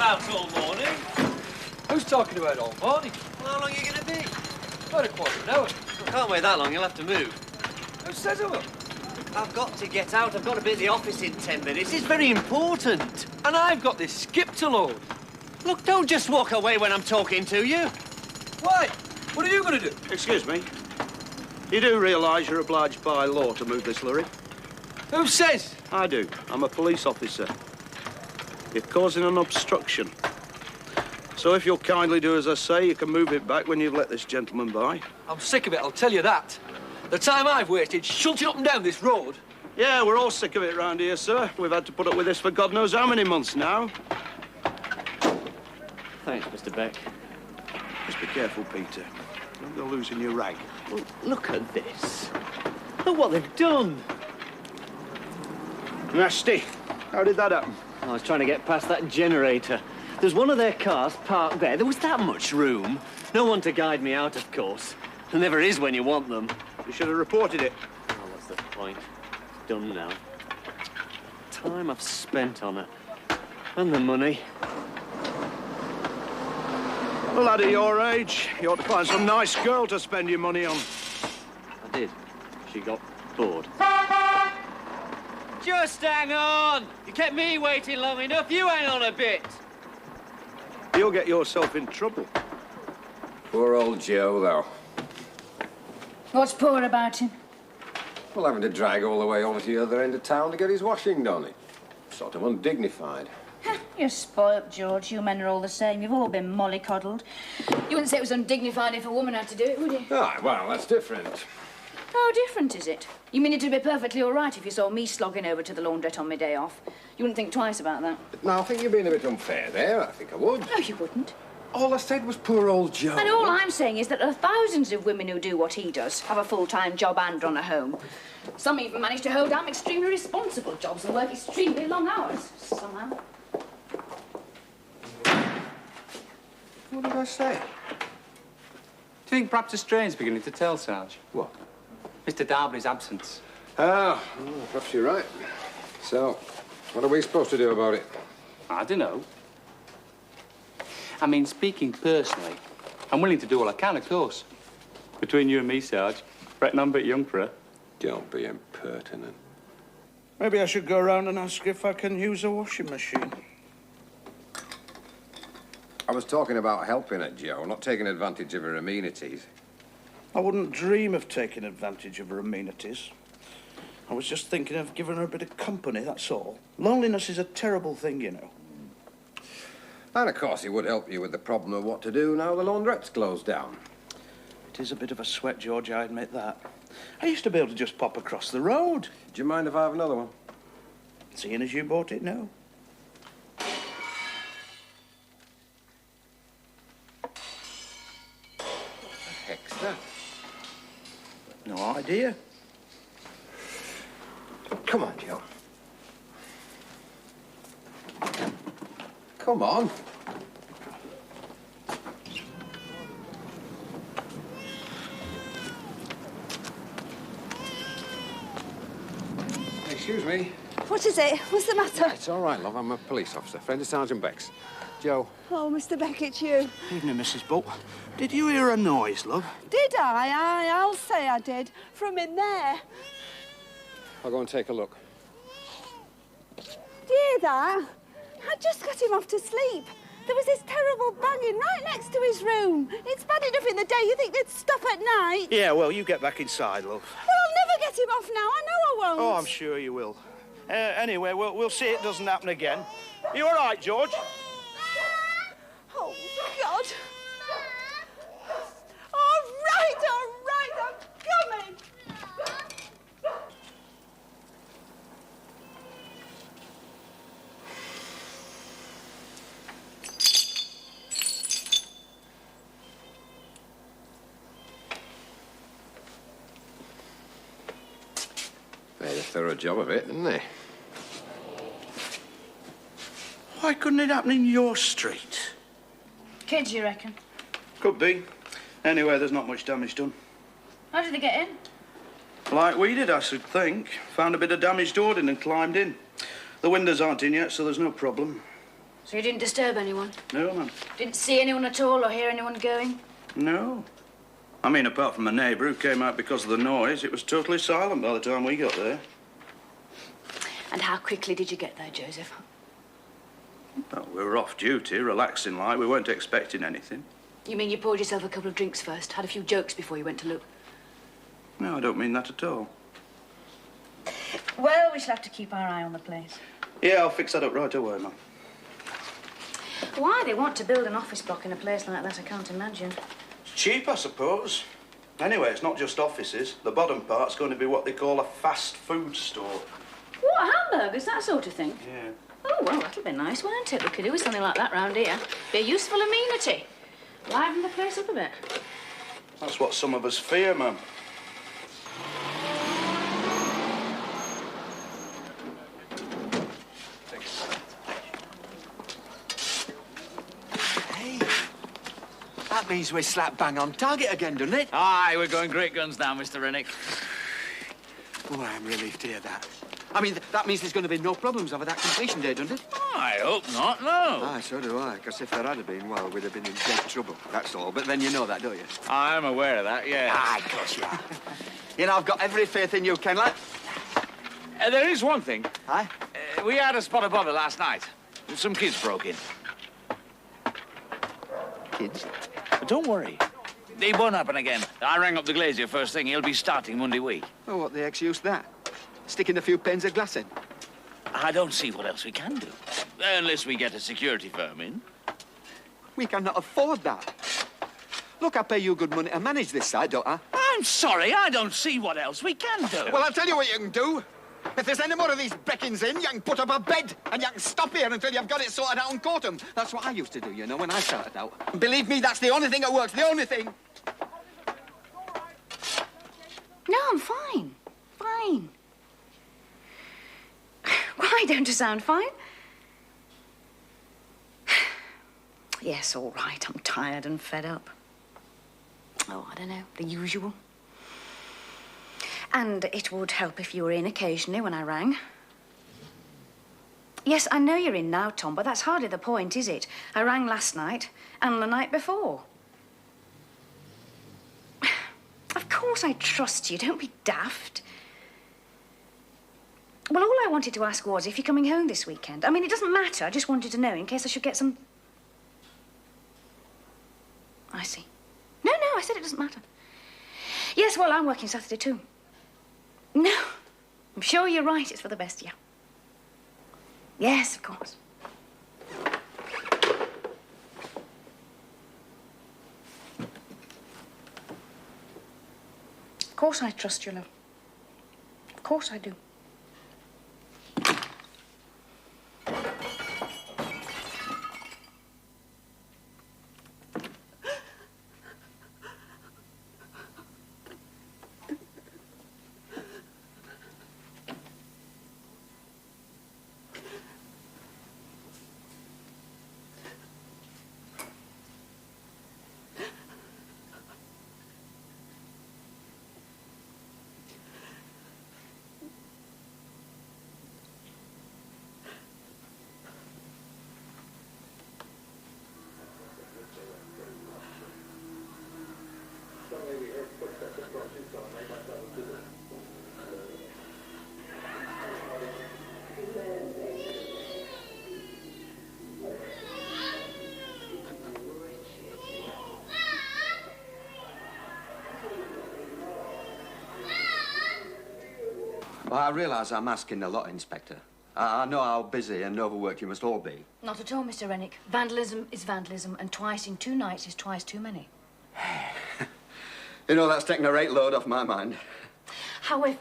about all morning? Who's talking about all morning? Well, how long are you going to be? About a quarter of an hour. I can't wait that long. You'll have to move. Who says I will? I've got to get out. I've got to be at the office in 10 minutes. It's very important. And I've got this skip to load. Look, don't just walk away when I'm talking to you. Why? What are you going to do? Excuse me. You do realise you're obliged by law to move this lorry? Who says? I do. I'm a police officer. You're causing an obstruction. So if you'll kindly do as I say, you can move it back when you've let this gentleman by. I'm sick of it, I'll tell you that. The time I've wasted shunting up and down this road. Yeah, we're all sick of it round here, sir. We've had to put up with this for God knows how many months now. Thanks, Mr. Beck. Just be careful, Peter. Don't go losing your rag. Well, look at this. Look what they've done. Nasty. How did that happen? I was trying to get past that generator. There's one of their cars parked there. There was that much room. No one to guide me out, of course. There never is when you want them. You should have reported it. Oh, what's the point? Done now. Time I've spent on her. And the money. A lad at your age, you ought to find some nice girl to spend your money on. I did. She got bored. Just hang on! You kept me waiting long enough. You ain't on a bit. You'll get yourself in trouble. Poor old Joe, though. What's poor about him? Well, having to drag all the way over to the other end of town to get his washing done. It's sort of undignified. You're spoilt, George. You men are all the same. You've all been mollycoddled. You wouldn't say it was undignified if a woman had to do it, would you? Ah, well, that's different. How different is it? You mean it'd be perfectly all right if you saw me slogging over to the laundrette on my day off? You wouldn't think twice about that? No, I think you're being a bit unfair there. I think I would. No, you wouldn't. All I said was poor old Joe. And all I'm saying is that there are thousands of women who do what he does, have a full-time job and run a home. Some even manage to hold down extremely responsible jobs and work extremely long hours, somehow. What did I say? Do you think perhaps a strain's beginning to tell, Sarge? What? Mr. Darby's absence. Ah, well, perhaps you're right. So, what are we supposed to do about it? I don't know. I mean, speaking personally, I'm willing to do all I can, of course. Between you and me, Sarge, fretting I'm a bit young for her. Don't be impertinent. Maybe I should go around and ask if I can use a washing machine. I was talking about helping her, Joe, not taking advantage of her amenities. I wouldn't dream of taking advantage of her amenities. I was just thinking of giving her a bit of company, that's all. Loneliness is a terrible thing, you know. And, of course, it would help you with the problem of what to do now the laundrette's closed down. It is a bit of a sweat, George, I admit that. I used to be able to just pop across the road. Do you mind if I have another one? Seeing as you bought it now. What the heck's that? No idea. Come on, Joe. Come on. Excuse me. What is it? What's the matter? It's all right, love. I'm a police officer, friend of Sergeant Beck's. Joe. Oh, Mr. Beck, it's you. Evening, Mrs. Butt. Did you hear a noise, love? Did I? I'll say I did. From in there. I'll go and take a look. Do you hear that? I just got him off to sleep. There was this terrible banging right next to his room. It's bad enough in the day. You think they'd stop at night? Yeah, well, you get back inside, love. Well, I'll never get him off now. I know I won't. Oh, I'm sure you will. Anyway, we'll see it doesn't happen again. You all right, George? Oh, God. All right, I'm coming. Made a thorough job of it, didn't they? Why couldn't it happen in your street? Kids, you reckon? Could be. Anyway, there's not much damage done. How did they get in? Like we did, I should think. Found a bit of damaged hoarding and climbed in. The windows aren't in yet, so there's no problem. So you didn't disturb anyone? No, ma'am. Didn't see anyone at all or hear anyone going? No. I mean, apart from a neighbour who came out because of the noise, it was totally silent by the time we got there. And how quickly did you get there, Joseph? Well, we were off duty, relaxing like. We weren't expecting anything. You mean you poured yourself a couple of drinks first, had a few jokes before you went to look? No, I don't mean that at all. Well, we shall have to keep our eye on the place. Yeah, I'll fix that up right away, ma'am. Why they want to build an office block in a place like that, I can't imagine. It's cheap, I suppose. Anyway, it's not just offices. The bottom part's going to be what they call a fast food store. What, hamburgers, that sort of thing? Yeah. Oh, well, that'll be nice, won't it? We could do with something like that round here. Be a useful amenity. Liven the place up a bit. That's what some of us fear, ma'am. Hey, that means we're slap bang on target again, doesn't it? Aye, we're going great guns now, Mr. Rennick. Oh, I'm relieved to hear that. I mean, that means there's going to be no problems over that completion day, doesn't it? I hope not, no. Aye, so do I, because if there had been, well, we'd have been in dead trouble, that's all. But then you know that, don't you? I'm aware of that, yeah. Aye, of course you are. You know, I've got every faith in you, Ken, lad. There is one thing. Aye? We had a spot of bother last night. Some kids broke in. Kids? But don't worry. It won't happen again. I rang up the glazier first thing. He'll be starting Monday week. Oh, what the excuse that? Sticking a few panes of glass in? I don't see what else we can do. Unless we get a security firm in. We cannot afford that. Look, I pay you good money to manage this site, don't I? I'm sorry, I don't see what else we can do. Well, I'll tell you what you can do. If there's any more of these break-ins in, you can put up a bed and you can stop here until you've got it sorted out and caught them. That's what I used to do, you know, when I started out. And believe me, that's the only thing that works, the only thing. No, I'm fine. Fine. Why don't you sound fine? Yes, all right. I'm tired and fed up. Oh, I don't know. The usual. And it would help if you were in occasionally when I rang. Yes, I know you're in now, Tom, but that's hardly the point, is it? I rang last night and the night before. Of course I trust you. Don't be daft. Well, all I wanted to ask was if you're coming home this weekend. I mean, it doesn't matter. I just wanted to know in case I should get some... I see. No, I said it doesn't matter. Yes, well, I'm working Saturday too. No, I'm sure you're right. It's for the best, yeah. Yes, of course. Of course I trust you, love. Of course I do. Well, I realise I'm asking a lot, Inspector. I know how busy and overworked you must all be. Not at all, Mr. Rennick. Vandalism is vandalism, and twice in 2 nights is twice too many. You know, that's taking a great load off my mind. However,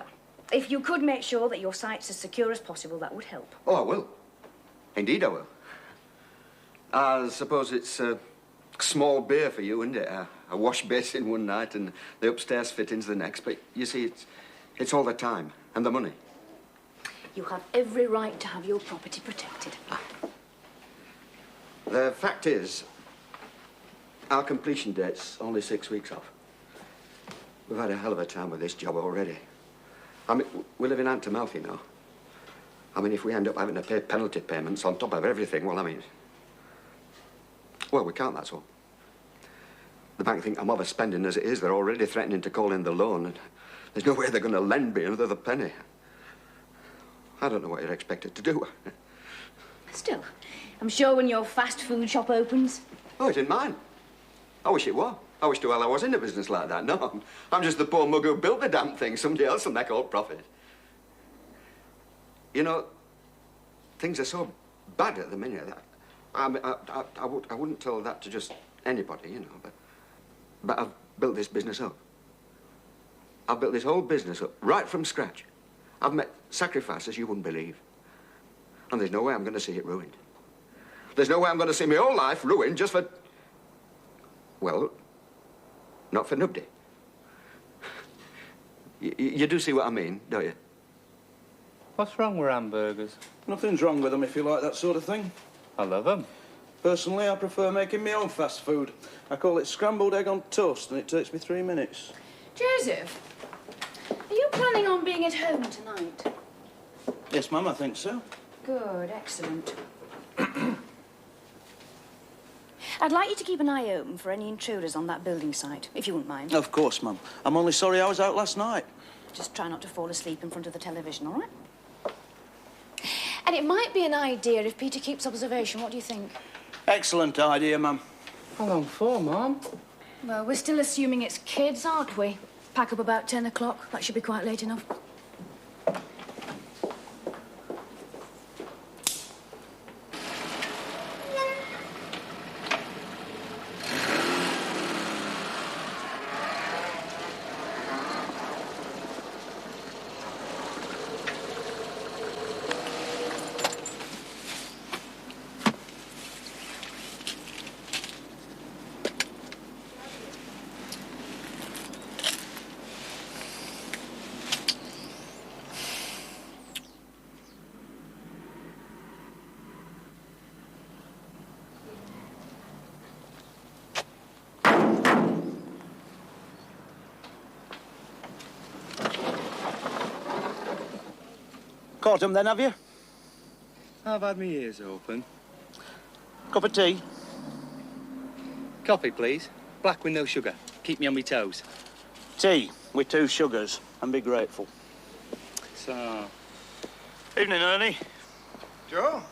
if you could make sure that your site's as secure as possible, that would help. Oh, I will. Indeed, I will. I suppose it's small beer for you, isn't it? A wash basin one night and the upstairs fittings the next. But you see, it's all the time and the money. You have every right to have your property protected. The fact is, our completion date's only 6 weeks off. We've had a hell of a time with this job already. I mean, we live in hand-to-mouth, you know. I mean, if we end up having to pay penalty payments on top of everything, well, I mean, Well, we can't, that's all. The bank think I'm overspending as it is. They're already threatening to call in the loan, and there's no way they're going to lend me another penny. I don't know what you're expected to do. Still, I'm sure when your fast food shop opens... Oh, it isn't mine. I wish it were. I wish to hell I was in a business like that. No, I'm just the poor mug who built the damn thing. Somebody else will make all profit. You know, things are so bad at the minute that I wouldn't tell that to just anybody, you know, but I've built this business up. I've built this whole business up right from scratch. I've met sacrifices you wouldn't believe. And there's no way I'm going to see it ruined. There's no way I'm going to see my whole life ruined just for... Well, not for nobody. You do see what I mean, don't you? What's wrong with hamburgers? Nothing's wrong with them if you like that sort of thing. I love them. Personally, I prefer making my own fast food. I call it scrambled egg on toast, and it takes me 3 minutes. Joseph, are you planning on being at home tonight? Yes, Mum, I think so. Good, excellent. I'd like you to keep an eye open for any intruders on that building site, if you wouldn't mind. Of course, Mum. I'm only sorry I was out last night. Just try not to fall asleep in front of the television, all right? And it might be an idea if Peter keeps observation. What do you think? Excellent idea, Mum. How long for, Mum? Well, we're still assuming it's kids, aren't we? Pack up about 10 o'clock. That should be quite late enough. Caught 'em then, have you? I've had my ears open. Cup of tea? Coffee, please. Black with no sugar. Keep me on my toes. Tea with 2 sugars, and be grateful. So... Evening, Ernie. Joe?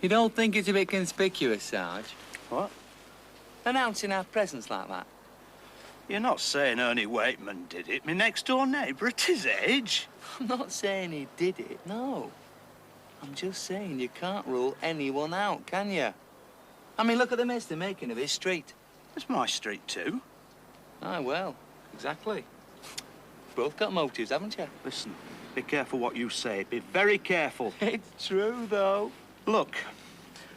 You don't think it's a bit conspicuous, Sarge? What? Announcing our presence like that? You're not saying Ernie Waitman did it, my next-door neighbour at his age? I'm not saying he did it, no. I'm just saying you can't rule anyone out, can you? I mean, look at the mess they're making of his street. It's my street, too. Ah, well, exactly. Both got motives, haven't you? Listen, be careful what you say. Be very careful. It's true, though. Look,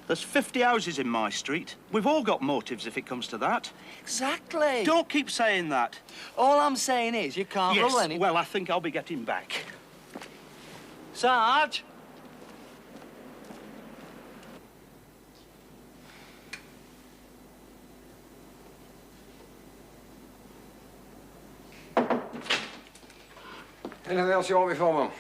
there's 50 houses in my street. We've all got motives if it comes to that. Exactly. Don't keep saying that. All I'm saying is you can't rule any... Well, I think I'll be getting back. Sarge! Anything else you want me for, Mum?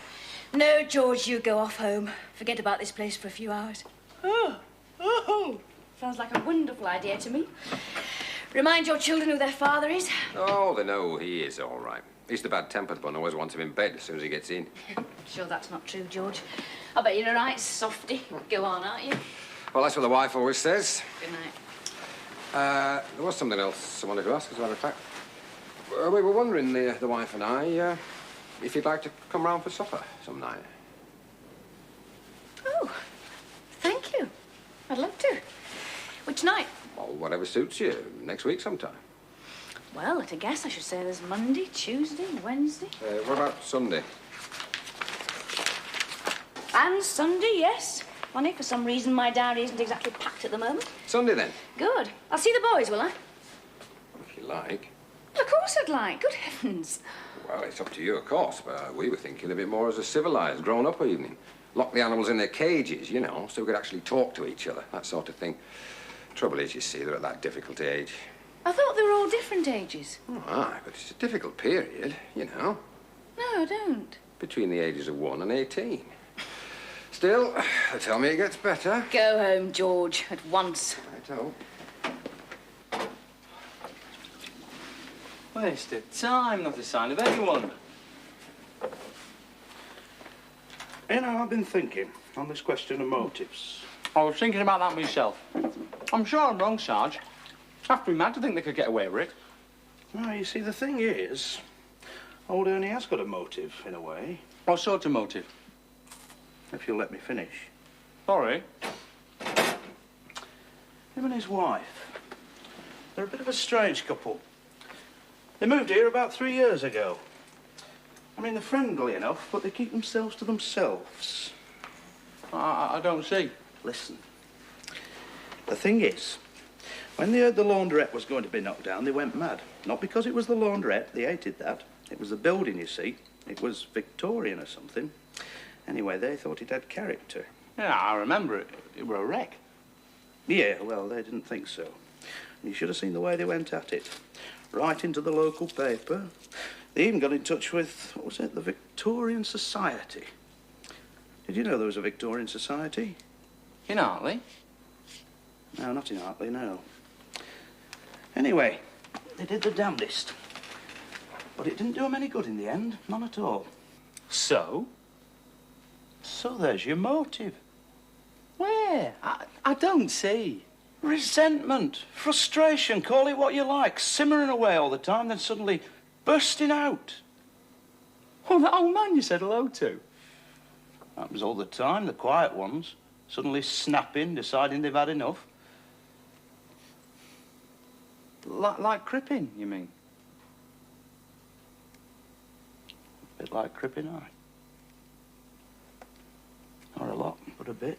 No, George, you go off home. Forget about this place for a few hours. Oh, sounds like a wonderful idea to me. Remind your children who their father is. Oh, they know who he is, all right. He's the bad-tempered one who always wants him in bed as soon as he gets in. Sure that's not true, George. I bet you're a right softy. Go on, aren't you? Well, that's what the wife always says. Good night. There was something else I wanted to ask, as a matter of fact. We were wondering, the wife and I, if you'd like to come round for supper some night. Oh, thank you. I'd love to. Which night? Well, whatever suits you. Next week sometime. Well, at a guess, I should say there's Monday, Tuesday, Wednesday. What about Sunday? And Sunday, yes. Funny, for some reason, my diary isn't exactly packed at the moment. Sunday, then. Good. I'll see the boys, will I? If you like. Of course I'd like. Good heavens. Well, it's up to you, of course, but we were thinking of it more as a civilised, grown-up evening. Lock the animals in their cages, you know, so we could actually talk to each other, that sort of thing. Trouble is, you see, they're at that difficult age. I thought they were all different ages. Oh, aye, but it's a difficult period, you know. No, I don't. Between the ages of 1 and 18. Still, they tell me it gets better. Go home, George, at once. Right-o. Waste of time, not a sign of anyone. You know, I've been thinking on this question of motives. I was thinking about that myself. I'm sure I'm wrong, Sarge. Have to be mad to think they could get away with it. Well, you see, the thing is, old Ernie has got a motive, in a way. What sort of motive? If you'll let me finish. Sorry. Him and his wife, they're a bit of a strange couple. They moved here about 3 years ago. I mean, they're friendly enough, but they keep themselves to themselves. I don't see. Listen. The thing is, when they heard the laundrette was going to be knocked down, they went mad. Not because it was the laundrette, they hated that. It was the building, you see. It was Victorian or something. Anyway, they thought it had character. Yeah, I remember it. It were a wreck. Yeah, well, they didn't think so. You should have seen the way they went at it. Right into the local paper. They even got in touch with, what was it, the Victorian Society. Did you know there was a Victorian Society? In Hartley? No, not in Hartley, no. Anyway, they did the damnedest. But it didn't do them any good in the end, none at all. So? So there's your motive. Where? I don't see. Resentment, frustration, call it what you like, simmering away all the time, then suddenly bursting out. Oh, that old man you said hello to. Happens all the time, the quiet ones. Suddenly snapping, deciding they've had enough. Like Crippen, you mean? A bit like Crippen, aye. Not a lot, but a bit.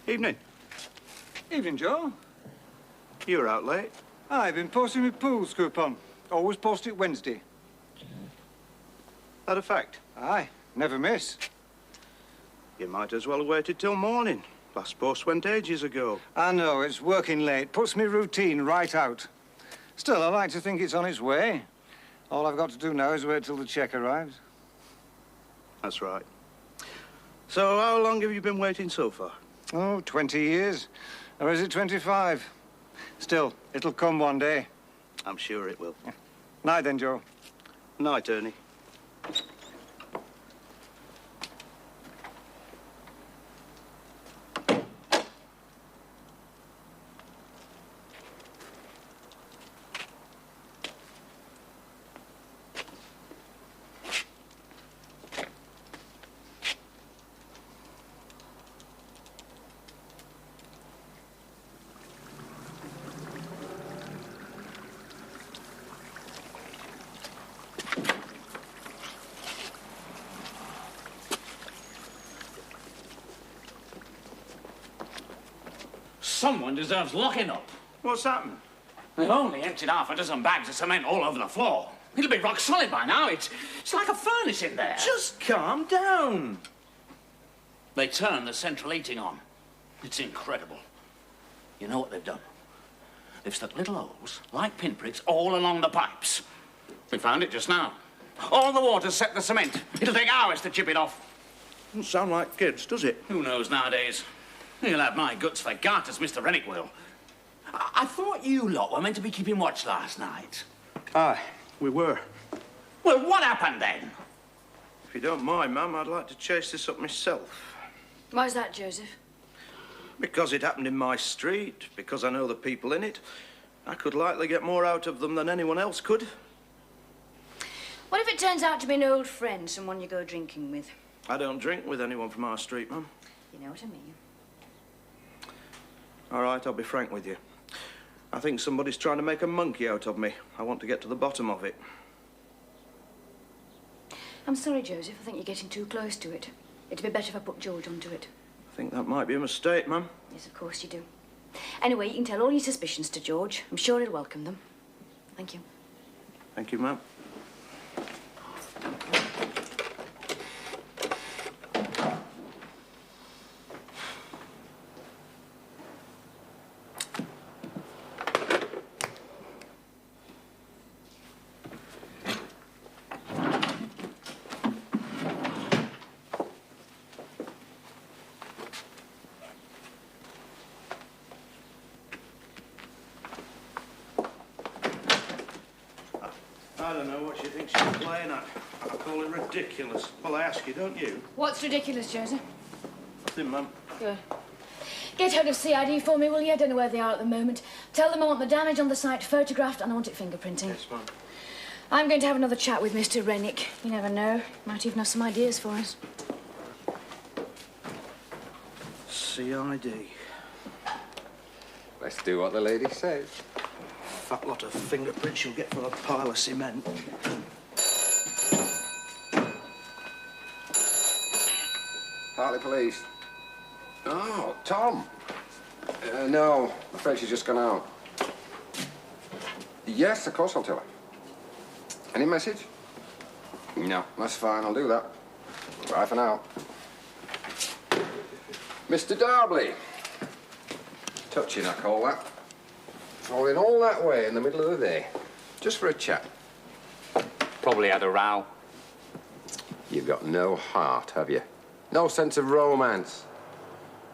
Evening. Evening, Joe. You were out late. I've been posting my pools coupon. Always post it Wednesday. That a fact? Aye, never miss. You might as well have waited till morning. Last post went ages ago. I know, it's working late. Puts me routine right out. Still, I like to think it's on its way. All I've got to do now is wait till the cheque arrives. That's right. So how long have you been waiting so far? Oh, 20 years. Or is it 25? Still, it'll come one day. I'm sure it will. Night then, Joe. Night, Ernie. Someone deserves locking up. What's happened? They've only emptied half a dozen bags of cement all over the floor. It'll be rock solid by now. It's like a furnace in there. Just calm down. They turned the central heating on. It's incredible. You know what they've done? They've stuck little holes, like pinpricks, all along the pipes. We found it just now. All the water's set the cement. It'll take hours to chip it off. Doesn't sound like kids, does it? Who knows nowadays? He'll have my guts for garters, Mr. Rennick will. I thought you lot were meant to be keeping watch last night. Aye, we were. Well, what happened then? If you don't mind, ma'am, I'd like to chase this up myself. Why's that, Joseph? Because it happened in my street, because I know the people in it. I could likely get more out of them than anyone else could. What if it turns out to be an old friend, someone you go drinking with? I don't drink with anyone from our street, Mum. You know what I mean. All right, I'll be frank with you. I think somebody's trying to make a monkey out of me. I want to get to the bottom of it. I'm sorry, Joseph. I think you're getting too close to it. It'd be better if I put George onto it. I think that might be a mistake, Mum. Yes, of course you do. Anyway, you can tell all your suspicions to George. I'm sure he'll welcome them. Thank you. Thank you, Mum. I don't know what she thinks she's playing at. I call it ridiculous. Well, I ask you, don't you? What's ridiculous, Joseph? Nothing, Mum. Good. Get hold of CID for me, will you? I don't know where they are at the moment. Tell them I want the damage on the site photographed and I want it fingerprinting. Yes, Mum. I'm going to have another chat with Mr. Rennick. You never know. Might even have some ideas for us. CID. Let's do what the lady says. Fat lot of fingerprints you'll get for a pile of cement. Hartley Police. Oh, Tom. No, I'm afraid she's just gone out. Yes, of course I'll tell her. Any message? No, that's fine, I'll do that. Bye for now. Mr. Darbley. Touching, I call that. Falling all that way in the middle of the day. Just for a chat. Probably had a row. You've got no heart, have you? No sense of romance.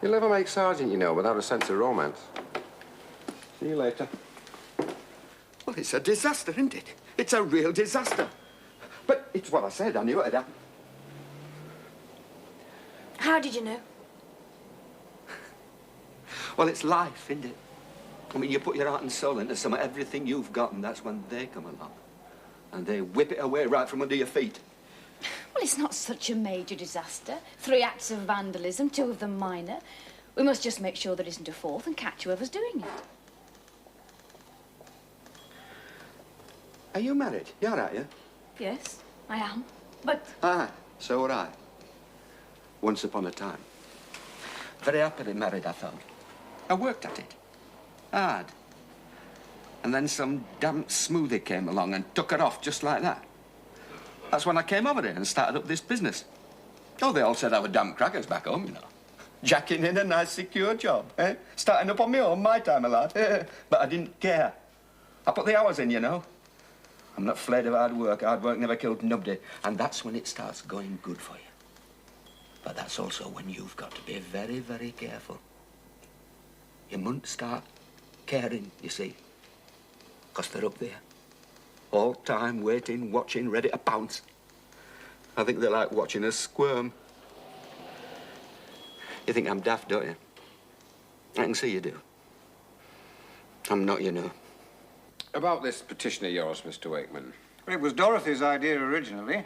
You'll never make sergeant, you know, without a sense of romance. See you later. Well, it's a disaster, isn't it? It's a real disaster. But it's what I said. I knew it'd happen. How did you know? Well, it's life, isn't it? I mean, you put your heart and soul into some of everything you've got, and that's when they come along. And they whip it away right from under your feet. Well, it's not such a major disaster. 3 acts of vandalism, 2 of them minor. We must just make sure there isn't a 4th and catch whoever's doing it. Are you married? You're right, yeah? Yes, I am. But... Aye, so were I. Once upon a time. Very happily married, I thought. I worked at it. Hard. And then some damp smoothie came along and took her off just like that. That's when I came over here and started up this business. Oh, they all said I were damn crackers back home, you know. Jacking in a nice, secure job, eh? Starting up on my own, my time of life. But I didn't care. I put the hours in, you know. I'm not afraid of hard work. Hard work never killed nobody. And that's when it starts going good for you. But that's also when you've got to be very, very careful. You mustn't start caring, you see. Because they're up there. All time, waiting, watching, ready to pounce. I think they like watching us squirm. You think I'm daft, don't you? I can see you do. I'm not, you know. About this petition of yours, Mr. Wakeman. It was Dorothy's idea originally.